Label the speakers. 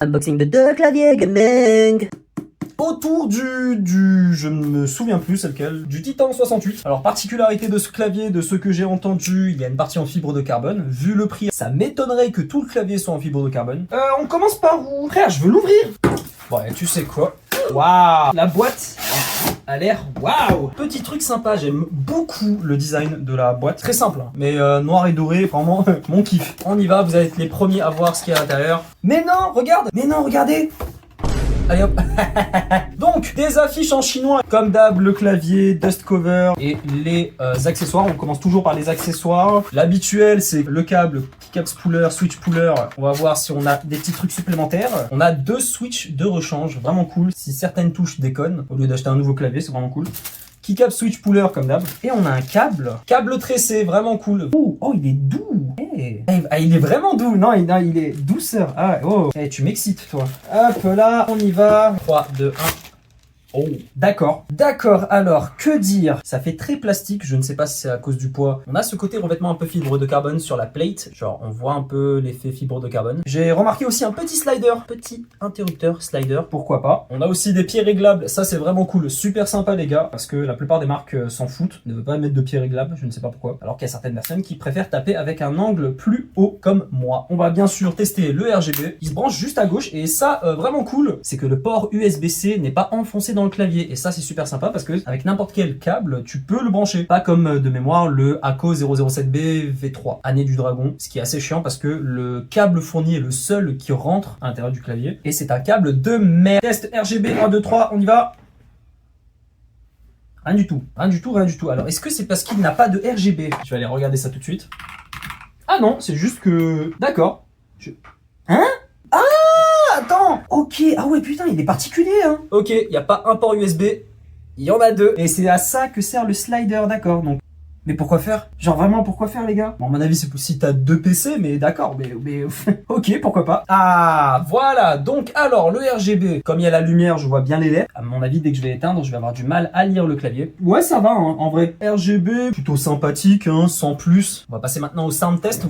Speaker 1: Unboxing de deux claviers gaming.
Speaker 2: Autour je ne me souviens plus c'est lequel, du Titan 68. Alors particularité de ce clavier, de ce que j'ai entendu, il y a une partie en fibre de carbone. Vu le prix, ça m'étonnerait que tout le clavier soit en fibre de carbone. On commence par où? Frère, je veux l'ouvrir. Bon, et tu sais quoi? Waouh, la boîte a l'air waouh. Petit truc sympa, j'aime beaucoup le design de la boîte. Très simple, hein, mais noir et doré, vraiment mon kiff. On y va, vous allez être les premiers à voir ce qu'il y a à l'intérieur. Mais non, regarde. Mais non, regardez. Allez hop. Donc, des affiches en chinois. Comme d'hab, le clavier, dust cover et les accessoires. On commence toujours par les accessoires. L'habituel, c'est le câble, keycap spooler, switch pooler. On va voir si on a des petits trucs supplémentaires. On a deux switches de rechange, vraiment cool. Si certaines touches déconnent, au lieu d'acheter un nouveau clavier, c'est vraiment cool. Keycap switch pooler comme d'hab. Et on a un câble tressé, vraiment cool. Oh, il est doux. Hey. Ah, il est vraiment doux. Non, il est douceur. Ah, oh. Hey, tu m'excites, toi. Hop là, on y va. 3, 2, 1. Oh, d'accord. Alors, que dire? Ça fait très plastique, je ne sais pas si c'est à cause du poids. On a ce côté revêtement un peu fibre de carbone sur la plate. Genre, on voit un peu l'effet fibre de carbone. J'ai remarqué aussi un petit slider, petit interrupteur slider, pourquoi pas. On a aussi des pieds réglables, ça c'est vraiment cool. Super sympa les gars, parce que la plupart des marques s'en foutent, ne veulent pas mettre de pieds réglables, je ne sais pas pourquoi. Alors qu'il y a certaines personnes qui préfèrent taper avec un angle plus haut, comme moi. On va bien sûr tester le RGB. Il se branche juste à gauche, et ça, vraiment cool, c'est que le port USB-C n'est pas enfoncé dans le clavier, et ça c'est super sympa parce que avec n'importe quel câble tu peux le brancher, pas comme de mémoire le ACO 007B V3 année du dragon, ce qui est assez chiant parce que le câble fourni est le seul qui rentre à l'intérieur du clavier et c'est un câble de merde. Test RGB 1 2 3, on y va. Rien du tout. Alors est-ce que c'est parce qu'il n'a pas de RGB? Je vais aller regarder ça tout de suite. Ah non, c'est juste que d'accord. Hein? Attends, ok, ah ouais putain, il est particulier hein. Ok, il n'y a pas un port USB, il y en a deux. Et c'est à ça que sert le slider, d'accord, donc. Mais pourquoi faire? Genre vraiment, pourquoi faire les gars? Bon, à mon avis, c'est si t'as deux PC, mais d'accord, mais ok, pourquoi pas. Ah, voilà, donc alors, le RGB, comme il y a la lumière, je vois bien les lettres. À mon avis, dès que je vais éteindre, je vais avoir du mal à lire le clavier. Ouais, ça va, hein, en vrai. RGB, plutôt sympathique, hein, sans plus. On va passer maintenant au sound test.